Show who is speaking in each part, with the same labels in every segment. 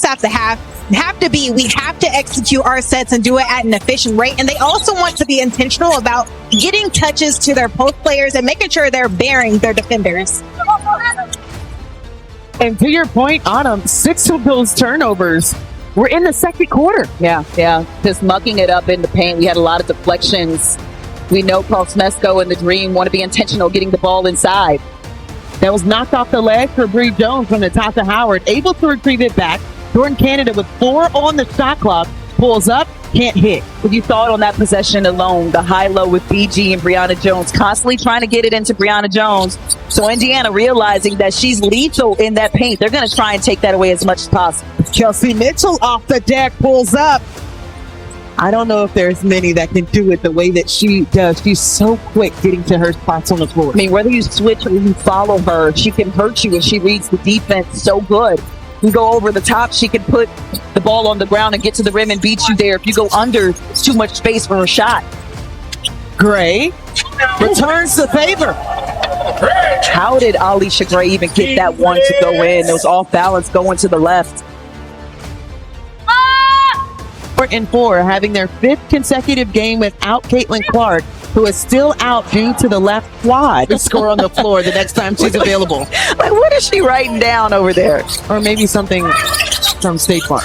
Speaker 1: just have to be, we have to execute our sets and do it at an efficient rate. And they also want to be intentional about getting touches to their post players and making sure they're bearing their defenders.
Speaker 2: And to your point, Autumn, 6 of those turnovers were in the second quarter.
Speaker 3: Yeah. Just mucking it up in the paint. We had a lot of deflections. We know Mesco and the Dream want to be intentional getting the ball inside.
Speaker 2: That was knocked off the leg for Bree Jones from Natasha Howard, able to retrieve it back. Jordan Canada with 4 on the shot clock, pulls up, can't hit.
Speaker 3: You saw it on that possession alone, the high-low with BG and Brianna Jones, constantly trying to get it into Brianna Jones. So Indiana realizing that she's lethal in that paint, they're going to try and take that away as much as possible.
Speaker 2: Kelsey Mitchell off the deck, pulls up. I don't know if there's many that can do it the way that she does. She's so quick getting to her spots on the floor.
Speaker 3: I mean, whether you switch or you follow her, she can hurt you and she reads the defense so good. You go over the top, she can put the ball on the ground and get to the rim and beat you there. If you go under, it's too much space for her shot.
Speaker 2: Gray returns the favor.
Speaker 3: How did Alicia Gray even get that one to go in? It was off balance going to the left.
Speaker 2: 4-4, having their 5th consecutive game without Caitlin Clark, who is still out due to the left quad to score on the floor the next time she's available.
Speaker 3: Like, what is she writing down over there?
Speaker 2: Or maybe something from State Farm.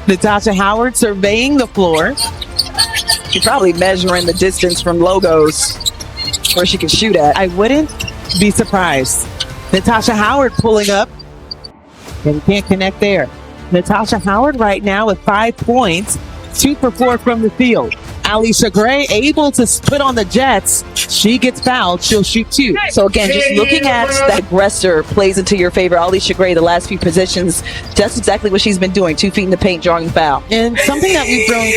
Speaker 2: Natasha Howard surveying the floor.
Speaker 3: She's probably measuring the distance from logos where she can shoot at.
Speaker 2: I wouldn't be surprised. Natasha Howard pulling up and can't connect there. Natasha Howard right now with 5 points, 2 for 4 from the field. Alicia Gray able to split on the Jets. She gets fouled. She'll shoot 2.
Speaker 3: So again, just looking at that aggressor plays into your favor. Alicia Gray, the last few positions, that's exactly what she's been doing. 2 feet in the paint, drawing foul.
Speaker 2: And something that we've grown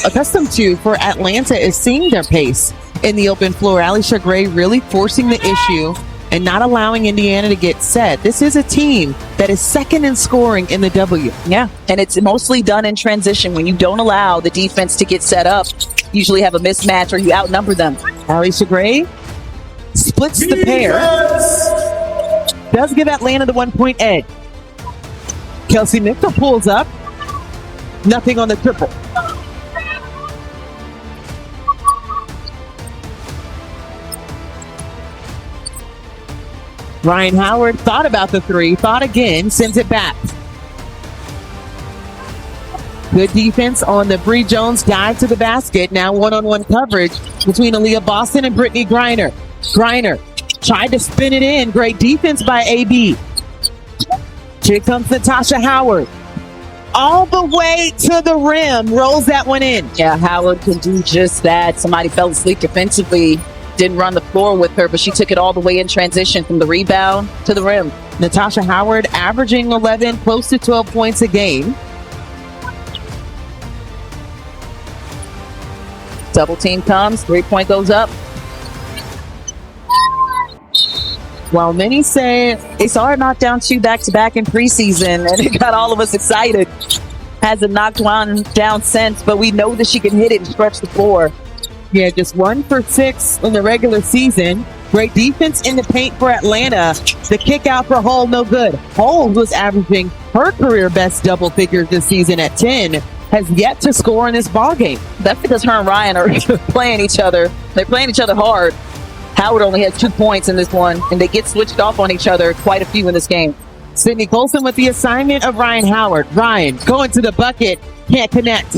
Speaker 2: accustomed to for Atlanta is seeing their pace in the open floor. Alicia Gray really forcing the issue and not allowing Indiana to get set. This is a team that is second in scoring in the W.
Speaker 3: Yeah, and it's mostly done in transition. When you don't allow the defense to get set up, you usually have a mismatch or you outnumber them.
Speaker 2: Alicia Gray splits the pair. Does give Atlanta the 1-point edge. Kelsey Mitchell pulls up. Nothing on the triple. Ryan Howard thought about the 3, thought again, sends it back. Good defense on the Bree Jones dive to the basket. Now one-on-one coverage between Aaliyah Boston and Brittany Griner. Griner tried to spin it in. Great defense by AB. Here comes Natasha Howard. All the way to the rim. Rolls that one in.
Speaker 3: Yeah, Howard can do just that. Somebody fell asleep defensively. Didn't run the floor with her, but she took it all the way in transition from the rebound to the rim.
Speaker 2: Natasha Howard averaging 11, close to 12 points a game.
Speaker 3: Double team comes, 3-point goes up.
Speaker 2: While many say
Speaker 3: They saw her knock down 2 back-to-back in preseason, and it got all of us excited. Hasn't knocked one down since, but we know that she can hit it and stretch the floor.
Speaker 2: yeah, just 1 for 6 in the regular season. Great defense in the paint for Atlanta. The kick out for Hull, no good. Hull was averaging her career best double figures this season at 10. Has yet to score in this ball game.
Speaker 3: That's because her and Ryan are playing each other. They're playing each other hard. Howard only has 2 points in this one, and they get switched off on each other quite a few in this game.
Speaker 2: Sydney Colson with the assignment of Ryan Howard. Ryan going to the bucket, can't connect.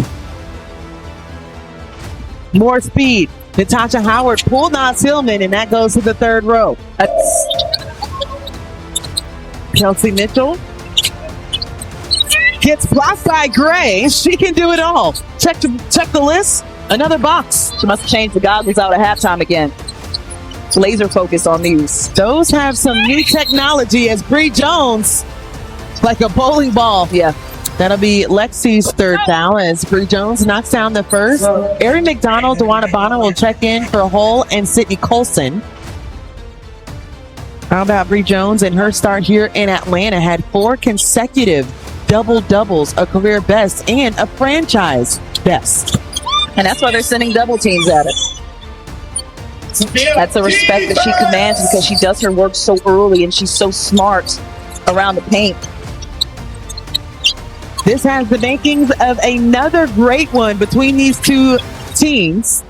Speaker 2: More speed. Natasha Howard pulled Nas Hillman, and that goes to the 3rd row. That's Kelsey Mitchell gets blocked by Gray. She can do it all. Check the list. Another box.
Speaker 3: She must have changed the goggles out at halftime again. Laser focus on these.
Speaker 2: Those have some new technology as Bree Jones, like a bowling ball.
Speaker 3: Yeah.
Speaker 2: That'll be Lexi's 3rd foul as Bree Jones knocks down the 1st. Erin McDonald, Dewana Bono will check in for Hull and Sydney Colson. How about Bree Jones and her start here in Atlanta? Had 4 consecutive double-doubles, a career best, and a franchise best.
Speaker 3: And that's why they're sending double teams at it. That's the respect that she commands because she does her work so early and she's so smart around the paint.
Speaker 2: This has the makings of another great one between these two teams.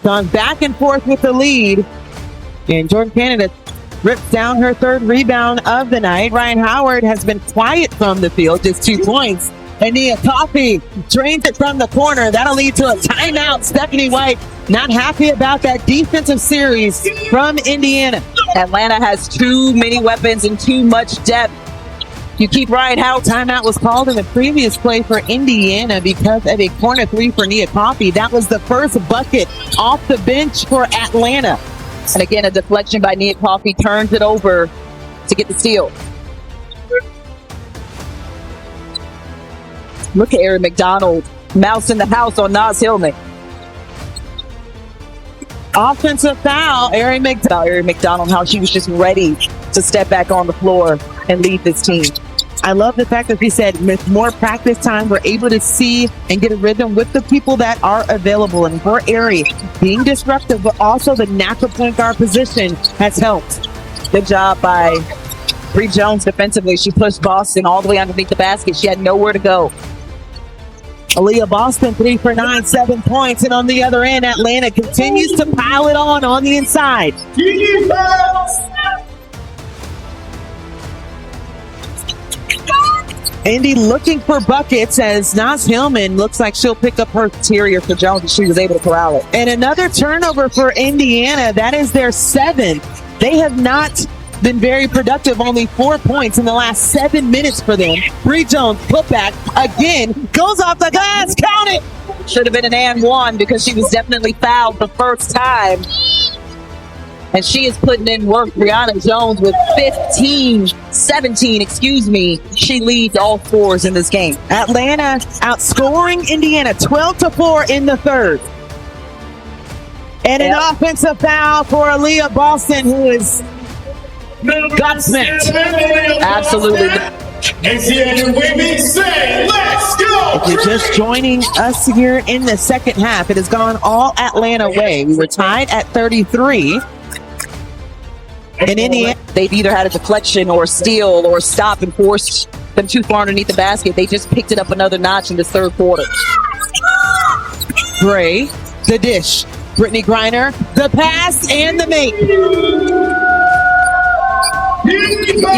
Speaker 2: Gone back and forth with the lead. And Jordan Canada rips down her third rebound of the night. Ryan Howard has been quiet from the field, just 2 points. And Nia Coffey drains it from the corner. That'll lead to a timeout. Stephanie White not happy about that defensive series from Indiana.
Speaker 3: Atlanta has too many weapons and too much depth. You keep Ryan Howard.
Speaker 2: Timeout was called in the previous play for Indiana because of a corner 3 for Nia Coffey. That was the first bucket off the bench for Atlanta.
Speaker 3: And again, a deflection by Nia Coffey turns it over to get the steal. Look at Erin McDonald, mouse in the house on Naz Hillman.
Speaker 2: Offensive foul, Erin
Speaker 3: McDonald, how she was just ready to step back on the floor and lead this team.
Speaker 2: I love the fact that she said with more practice time, we're able to see and get a rhythm with the people that are available in her area. Being disruptive, but also the natural point guard position has helped.
Speaker 3: Good job by Bree Jones defensively. She pushed Boston all the way underneath the basket. She had nowhere to go.
Speaker 2: Aaliyah Boston 3 for 9, 7 points. And on the other end, Atlanta continues to pile it on the inside. Indy looking for buckets as Naz Hillman looks like she'll pick up her
Speaker 3: Interior for Jones, and she was able to corral it.
Speaker 2: And another turnover for Indiana. That is their 7th. They have not been very productive. Only 4 points in the last 7 minutes for them. Bree Jones putback again, goes off the glass. Count it.
Speaker 3: Should have been an and one because she was definitely fouled the first time. And she is putting in work. Brianna Jones with 17, excuse me. She leads all 4s in this game.
Speaker 2: Atlanta outscoring Indiana 12-4 in the third. And an offensive foul for Aaliyah Boston, who is gobsmacked.
Speaker 3: Absolutely.
Speaker 2: If you're just joining us here in the second half, it has gone all Atlanta way. We were tied at 33. And Indiana,
Speaker 3: they've either had a deflection or a steal or a stop and forced them too far underneath the basket. They just picked it up another notch in this third quarter.
Speaker 2: Gray, the dish. Brittany Griner, the pass and the make.
Speaker 3: You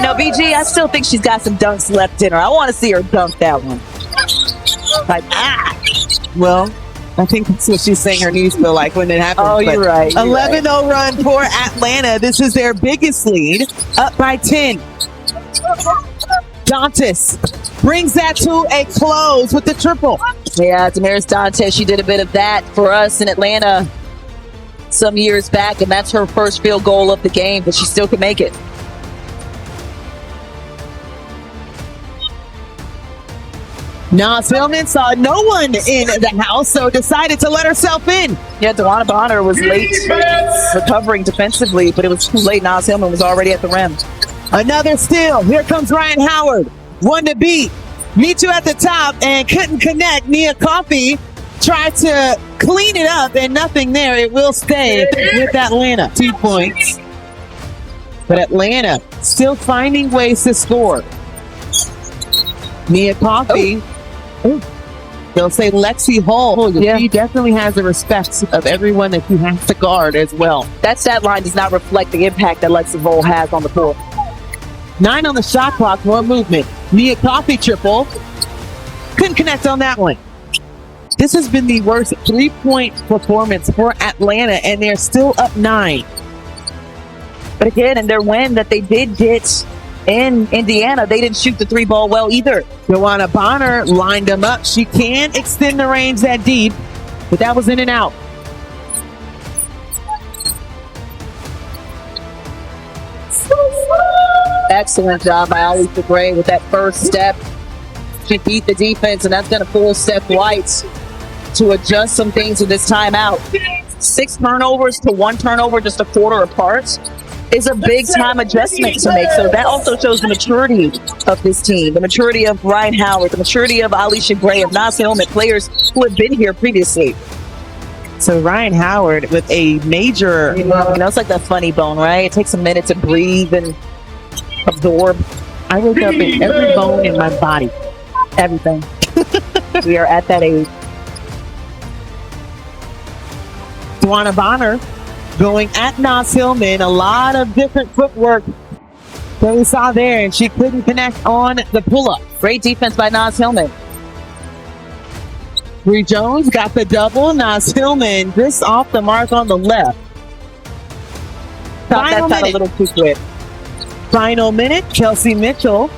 Speaker 3: know, BG, I still think she's got some dunks left in her. I want to see her dunk that one.
Speaker 2: Well, I think that's what she's saying her knees feel like when it happens.
Speaker 3: Oh, you're right.
Speaker 2: 11-0 run for Atlanta. This is their biggest lead, up by 10. Dantas brings that to a close with the triple.
Speaker 3: Yeah, Damaris Dantas, she did a bit of that for us in Atlanta some years back, and that's her first field goal of the game, but she still can make it.
Speaker 2: Naz Hillman saw no one in the house, so decided to let herself in.
Speaker 3: Yeah, Dewana Bonner was late recovering defensively, but it was too late. Naz Hillman was already at the rim.
Speaker 2: Another steal. Here comes Ryan Howard. One to beat. Meet you at the top and couldn't connect. Nia Coffey tried to clean it up and nothing there. It will stay with Atlanta. 2 points. But Atlanta still finding ways to score. Nia Coffey. They'll say Lexi Hull.
Speaker 3: Yeah.
Speaker 2: She definitely has the respect of everyone that she has to guard as well.
Speaker 3: That stat line does not reflect the impact that Lexi Hull has on the court.
Speaker 2: 9 on the shot clock, more movement. Nia Coffey triple. Couldn't connect on that one. This has been the worst 3-point performance for Atlanta, and they're still up 9.
Speaker 3: But again, in their win that they did get in Indiana, they didn't shoot the 3-ball well either.
Speaker 2: Dewana Bonner lined them up. She can extend the range that deep, but that was in and out.
Speaker 3: Excellent job by Alicia Gray with that first step. She beat the defense, and that's going to force Steph White to adjust some things in this timeout. 6 turnovers to 1 turnover just a quarter apart is a big time adjustment to make. So that also shows the maturity of this team, the maturity of Ryan Howard, the maturity of Alicia Gray, of Naz Hillman, players who have been here previously.
Speaker 2: So Ryan Howard with a major,
Speaker 3: You know, it's like that funny bone, right? It takes a minute to breathe and absorb
Speaker 2: I wake up in every bone in my body.
Speaker 3: everything. We are at that age.
Speaker 2: Dwana Bonner going at Nas Hillman. A lot of different footwork that we saw there, and she couldn't connect on the pull-up.
Speaker 3: Great defense by Nas Hillman.
Speaker 2: Bree Jones got the double. Nas Hillman just off the mark on the left.
Speaker 3: Thought
Speaker 2: Final
Speaker 3: that got a
Speaker 2: minute.
Speaker 3: little too quick.
Speaker 2: Final minute. Kelsey Mitchell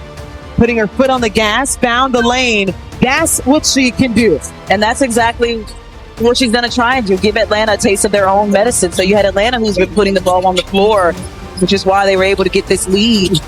Speaker 2: putting her foot on the gas, found the lane. That's what she can do.
Speaker 3: And that's exactly what she's going to try and do, give Atlanta a taste of their own medicine. So you had Atlanta who's been putting the ball on the floor, which is why they were able to get this lead.